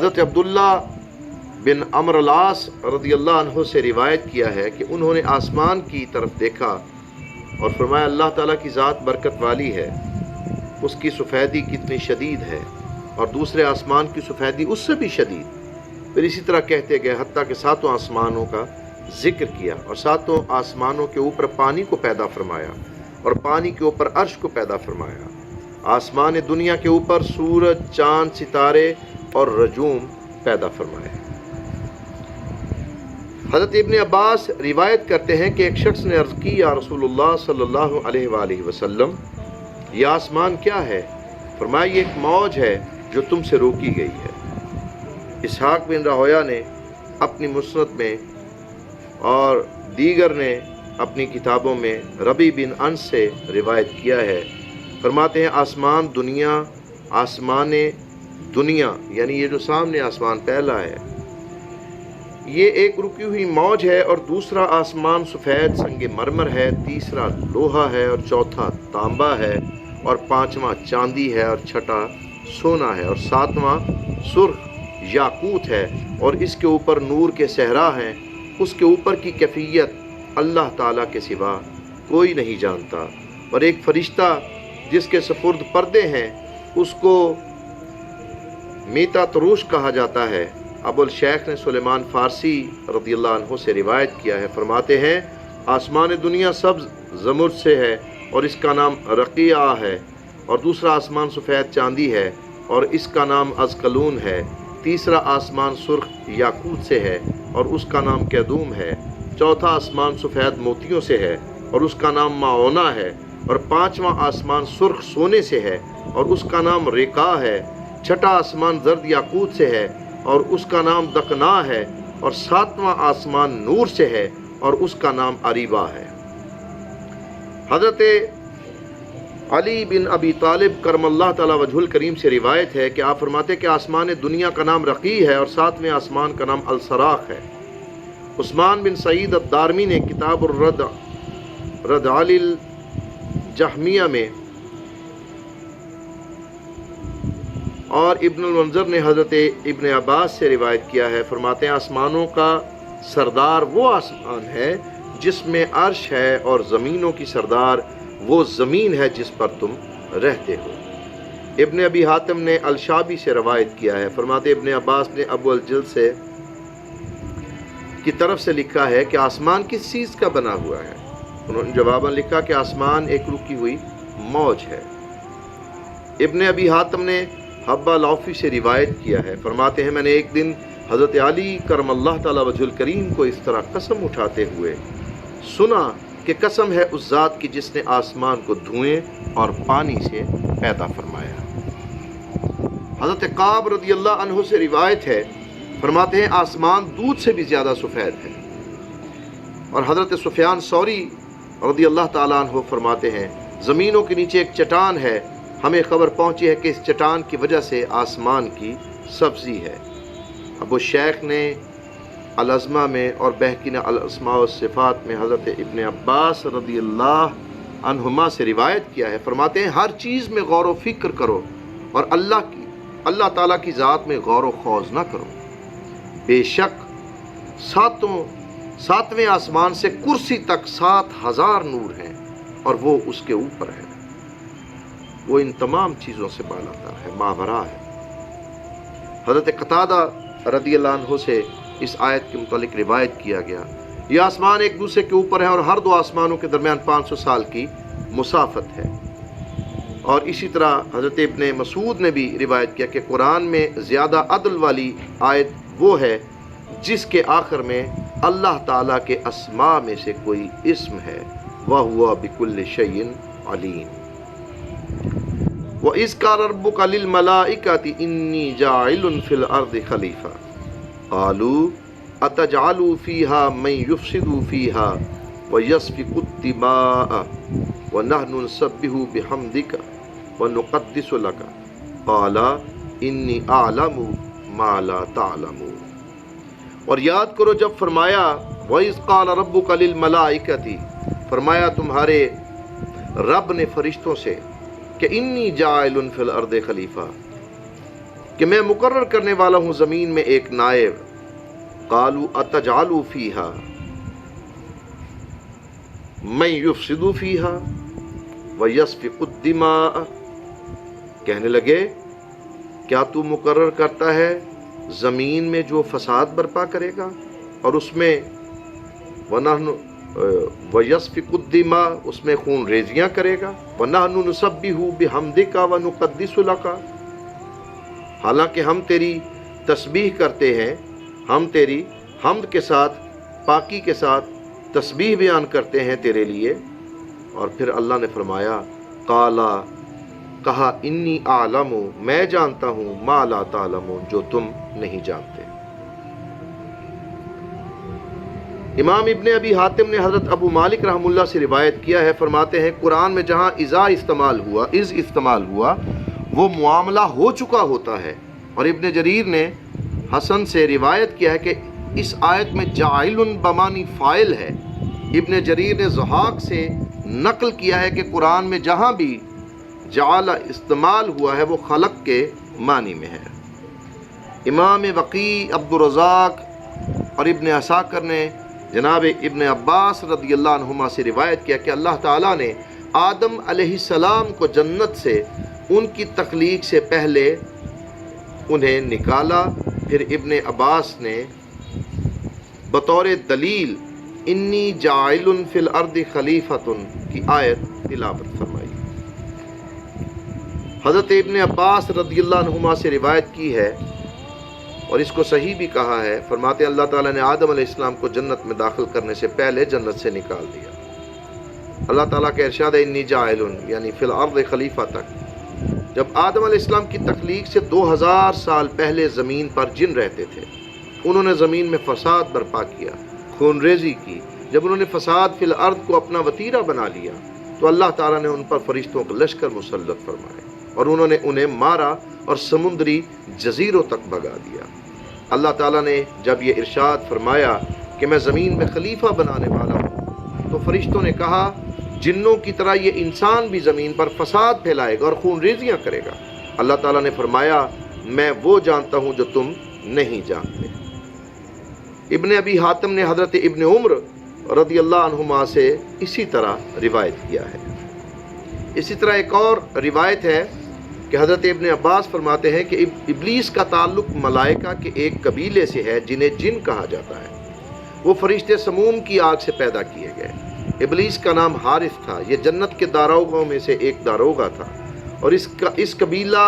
حضرت عبداللہ بن عمر العاص رضی اللہ عنہ سے روایت کیا ہے کہ انہوں نے آسمان کی طرف دیکھا اور فرمایا اللہ تعالیٰ کی ذات برکت والی ہے، اس کی سفیدی کتنی شدید ہے، اور دوسرے آسمان کی سفیدی اس سے بھی شدید۔ پھر اسی طرح کہتے گئے حتیٰ کہ ساتوں آسمانوں کا ذکر کیا، اور ساتوں آسمانوں کے اوپر پانی کو پیدا فرمایا، اور پانی کے اوپر عرش کو پیدا فرمایا۔ آسمان دنیا کے اوپر سورج، چاند، ستارے اور رجوم پیدا فرمائے۔ حضرت ابن عباس روایت کرتے ہیں کہ ایک شخص نے عرض کی یا رسول اللہ صلی اللہ علیہ وآلہ وسلم، یہ آسمان کیا ہے؟ فرمایا یہ ایک موج ہے جو تم سے روکی گئی ہے۔ اسحاق بن راہویہ نے اپنی مسند میں اور دیگر نے اپنی کتابوں میں ربی بن انس سے روایت کیا ہے، فرماتے ہیں آسمان دنیا یعنی یہ جو سامنے آسمان پہلا ہے یہ ایک رکی ہوئی موج ہے، اور دوسرا آسمان سفید سنگ مرمر ہے، تیسرا لوہا ہے، اور چوتھا تانبا ہے، اور پانچواں چاندی ہے، اور چھٹا سونا ہے، اور ساتواں سرخ یاقوت ہے، اور اس کے اوپر نور کے صحرا ہیں۔ اس کے اوپر کی کیفیت اللہ تعالیٰ کے سوا کوئی نہیں جانتا، اور ایک فرشتہ جس کے سپرد پردے ہیں اس کو میتا تروش کہا جاتا ہے۔ ابو الشیخ نے سلیمان فارسی رضی اللہ عنہ سے روایت کیا ہے، فرماتے ہیں آسمان دنیا سبز زمرد سے ہے اور اس کا نام رقیہ ہے، اور دوسرا آسمان سفید چاندی ہے اور اس کا نام ازقلون ہے، تیسرا آسمان سرخ یاقوت سے ہے اور اس کا نام کیدوم ہے، چوتھا آسمان سفید موتیوں سے ہے اور اس کا نام معونا ہے، اور پانچواں آسمان سرخ سونے سے ہے اور اس کا نام ریقا ہے، چھٹا آسمان زرد یاقوت سے ہے اور اس کا نام دقنا ہے، اور ساتواں آسمان نور سے ہے اور اس کا نام اریبا ہے۔ حضرت علی بن ابی طالب کرم اللہ تعالی وجہ الکریم سے روایت ہے کہ آپ فرماتے کہ آسمان دنیا کا نام رقی ہے اور ساتویں آسمان کا نام السراخ ہے۔ عثمان بن سعید الدارمی نے کتاب رد علی الجہمیہ میں اور ابن المنذر نے حضرت ابن عباس سے روایت کیا ہے، فرماتے ہیں آسمانوں کا سردار وہ آسمان ہے جس میں عرش ہے، اور زمینوں کی سردار وہ زمین ہے جس پر تم رہتے ہو۔ ابن ابی حاتم نے الشابی سے روایت کیا ہے، فرماتے ابن عباس نے ابو الجل سے کی طرف سے لکھا ہے کہ آسمان کس چیز کا بنا ہوا ہے؟ انہوں نے جواباً لکھا کہ آسمان ایک رکی ہوئی موج ہے۔ ابن ابی حاتم نے حبہ لوفی سے روایت کیا ہے، فرماتے ہیں میں نے ایک دن حضرت علی کرم اللہ تعالی وجہ الکریم کو اس طرح قسم اٹھاتے ہوئے سنا کہ قسم ہے اس ذات کی جس نے آسمان کو دھوئیں اور پانی سے پیدا فرمایا۔ حضرت قعب رضی اللہ عنہ سے روایت ہے، فرماتے ہیں آسمان دودھ سے بھی زیادہ سفید ہے، اور حضرت سفیان ثوری رضی اللہ تعالیٰ عنہ فرماتے ہیں زمینوں کے نیچے ایک چٹان ہے، ہمیں خبر پہنچی ہے کہ اس چٹان کی وجہ سے آسمان کی سبزی ہے۔ ابو شیخ نے العظمہ میں اور بہقی نے الاسماء والصفات میں حضرت ابن عباس رضی اللہ عنہما سے روایت کیا ہے، فرماتے ہیں ہر چیز میں غور و فکر کرو اور اللہ تعالیٰ کی ذات میں غور و خوض نہ کرو، بے شک ساتویں آسمان سے کرسی تک 7,000 نور ہیں اور وہ اس کے اوپر ہے، وہ ان تمام چیزوں سے بالاتر ہے، ماورا ہے۔ حضرت قتادہ رضی اللہ عنہ سے اس آیت کے متعلق روایت کیا گیا، یہ آسمان ایک دوسرے کے اوپر ہیں اور ہر دو آسمانوں کے درمیان 500 سال کی مسافت ہے۔ اور اسی طرح حضرت ابن مسعود نے بھی روایت کیا کہ قرآن میں زیادہ عدل والی آیت وہ ہے جس کے آخر میں اللہ تعالیٰ کے اسماء میں سے کوئی اسم ہے، وَهُوَ بِكُلِّ شَيْءٍ عَلِيمٌ۔ وَإِذْ قَالَ رَبُّكَ لِلْمَلَائِكَةِ إِنِّي جَاعِلٌ فِي الْأَرْضِ خَلِيفَةً قَالُوا أَتَجْعَلُ فِيهَا مَن يُفْسِدُ فِيهَا وَيَسْفِكُ الدِّمَاءَ وَنَحْنُ نُسَبِّحُ بِحَمْدِكَ وَنُقَدِّسُ لَكَ قَالَ إِنِّي أَعْلَمُ مَا لَا تَعْلَمُونَ۔ اور یاد کرو جب فرمایا وَإِذْ قَالَ رَبُّكَ لِلْمَلَائِكَةِ، فرمایا تمہارے رب نے فرشتوں سے کہ انی جاعل فی الارض خلیفہ، کہ میں مقرر کرنے والا ہوں زمین میں ایک نائب. قالوا اتجعل فیہا من یفسد فیہا ویسفک الدماء. کہنے لگے کیا تو مقرر کرتا ہے زمین میں جو فساد برپا کرے گا اور اس میں وَيَسْفِكُ الدِّمَاءَ اس میں خون ریزیاں کرے گا. وَنَحْنُ نُسَبِّحُ بِحَمْدِكَ وَنُقَدِّسُ لَكَ حالانکہ ہم تیری تسبیح کرتے ہیں، ہم تیری حمد کے ساتھ، پاکی کے ساتھ تسبیح بیان کرتے ہیں تیرے لیے. اور پھر اللہ نے فرمایا قَالَ کہا انی اعلم میں جانتا ہوں ما لا تعلمون جو تم نہیں جانتے. امام ابن ابی حاتم نے حضرت ابو مالک رحم اللہ سے روایت کیا ہے، فرماتے ہیں قرآن میں جہاں اذا استعمال ہوا وہ معاملہ ہو چکا ہوتا ہے. اور ابن جریر نے حسن سے روایت کیا ہے کہ اس آیت میں جاعل بمانی فاعل ہے. ابن جریر نے ضحاک سے نقل کیا ہے کہ قرآن میں جہاں بھی جعل استعمال ہوا ہے وہ خلق کے معنی میں ہے. امام وقی، عبدالرزاق اور ابن عساکر نے جناب ابن عباس رضی اللہ عنہما سے روایت کیا کہ اللہ تعالیٰ نے آدم علیہ السلام کو جنت سے ان کی تخلیق سے پہلے انہیں نکالا. پھر ابن عباس نے بطور دلیل انی جاعل فی الارض خلیفۃ کی آیت تلاوت فرمائی. حضرت ابن عباس رضی اللہ عنہما سے روایت کی ہے اور اس کو صحیح بھی کہا ہے، فرماتے ہیں اللہ تعالیٰ نے آدم علیہ السلام کو جنت میں داخل کرنے سے پہلے جنت سے نکال دیا. اللہ تعالیٰ کا ارشاد ہے انی جاعل یعنی فی الارض خلیفہ تک. جب آدم علیہ السلام کی تخلیق سے 2000 سال پہلے زمین پر جن رہتے تھے، انہوں نے زمین میں فساد برپا کیا، خون ریزی کی. جب انہوں نے فساد فی الارض کو اپنا وتیرہ بنا لیا تو اللہ تعالیٰ نے ان پر فرشتوں کا لشکر مسلط فرمائے اور انہوں نے انہیں مارا اور سمندری جزیروں تک بھگا دیا. اللہ تعالیٰ نے جب یہ ارشاد فرمایا کہ میں زمین میں خلیفہ بنانے والا ہوں تو فرشتوں نے کہا جنوں کی طرح یہ انسان بھی زمین پر فساد پھیلائے گا اور خون ریزیاں کرے گا. اللہ تعالیٰ نے فرمایا میں وہ جانتا ہوں جو تم نہیں جانتے. ابن ابی حاتم نے حضرت ابن عمر رضی اللہ عنہما سے اسی طرح روایت کیا ہے. اسی طرح ایک اور روایت ہے کہ حضرت ابن عباس فرماتے ہیں کہ ابلیس کا تعلق ملائکہ کے ایک قبیلے سے ہے جنہیں جن کہا جاتا ہے. وہ فرشتے سموم کی آگ سے پیدا کیے گئے. ابلیس کا نام حارث تھا. یہ جنت کے داروغوں میں سے ایک داروغہ تھا اور اس قبیلہ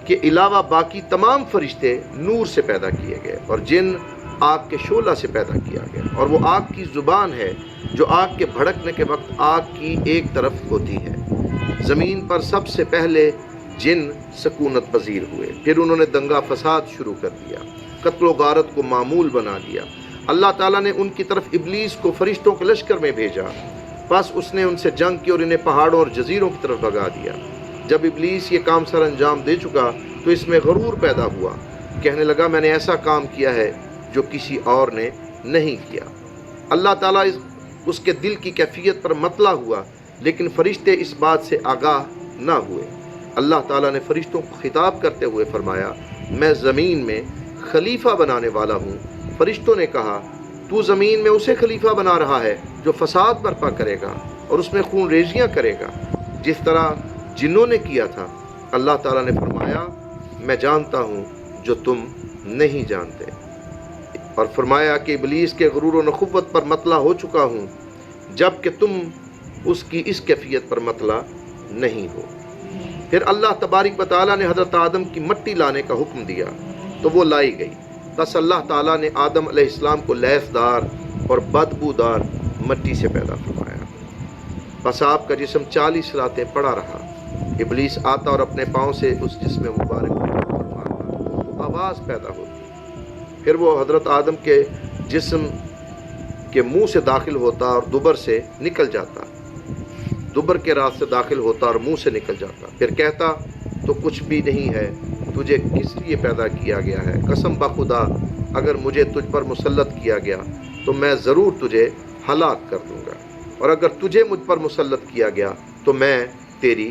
کے علاوہ باقی تمام فرشتے نور سے پیدا کیے گئے اور جن آگ کے شعلہ سے پیدا کیا گیا. اور وہ آگ کی زبان ہے جو آگ کے بھڑکنے کے وقت آگ کی ایک طرف ہوتی ہے. زمین پر سب سے پہلے جن سکونت پذیر ہوئے، پھر انہوں نے دنگا فساد شروع کر دیا، قتل و غارت کو معمول بنا دیا. اللہ تعالیٰ نے ان کی طرف ابلیس کو فرشتوں کے لشکر میں بھیجا، بس اس نے ان سے جنگ کی اور انہیں پہاڑوں اور جزیروں کی طرف بھگا دیا. جب ابلیس یہ کام سر انجام دے چکا تو اس میں غرور پیدا ہوا، کہنے لگا میں نے ایسا کام کیا ہے جو کسی اور نے نہیں کیا. اللہ تعالیٰ اس کے دل کی کیفیت پر مطلع ہوا، لیکن فرشتے اس بات سے آگاہ نہ ہوئے. اللہ تعالیٰ نے فرشتوں کو خطاب کرتے ہوئے فرمایا میں زمین میں خلیفہ بنانے والا ہوں. فرشتوں نے کہا تو زمین میں اسے خلیفہ بنا رہا ہے جو فساد برپا کرے گا اور اس میں خون ریزیاں کرے گا جس طرح جنوں نے کیا تھا. اللہ تعالیٰ نے فرمایا میں جانتا ہوں جو تم نہیں جانتے، اور فرمایا کہ ابلیس کے غرور و نخوت پر مطلع ہو چکا ہوں جب کہ تم اس کی اس کیفیت پر مطلع نہیں ہو. پھر اللہ تبارک و تعالیٰ نے حضرت آدم کی مٹی لانے کا حکم دیا تو وہ لائی گئی. بس اللہ تعالیٰ نے آدم علیہ السلام کو لیسدار اور بدبودار مٹی سے پیدا فرمایا. بس آپ کا جسم 40 راتیں پڑا رہا. ابلیس آتا اور اپنے پاؤں سے اس جسم مبارک کو مارتا، آواز پیدا ہوتی. پھر وہ حضرت آدم کے جسم کے منہ سے داخل ہوتا اور دبر سے نکل جاتا، دبر کے راز سے داخل ہوتا اور منہ سے نکل جاتا. پھر کہتا تو کچھ بھی نہیں ہے، تجھے کس لیے پیدا کیا گیا ہے؟ قسم بخدا اگر مجھے تجھ پر مسلط کیا گیا تو میں ضرور تجھے ہلاک کر دوں گا، اور اگر تجھے مجھ پر مسلط کیا گیا تو میں تیری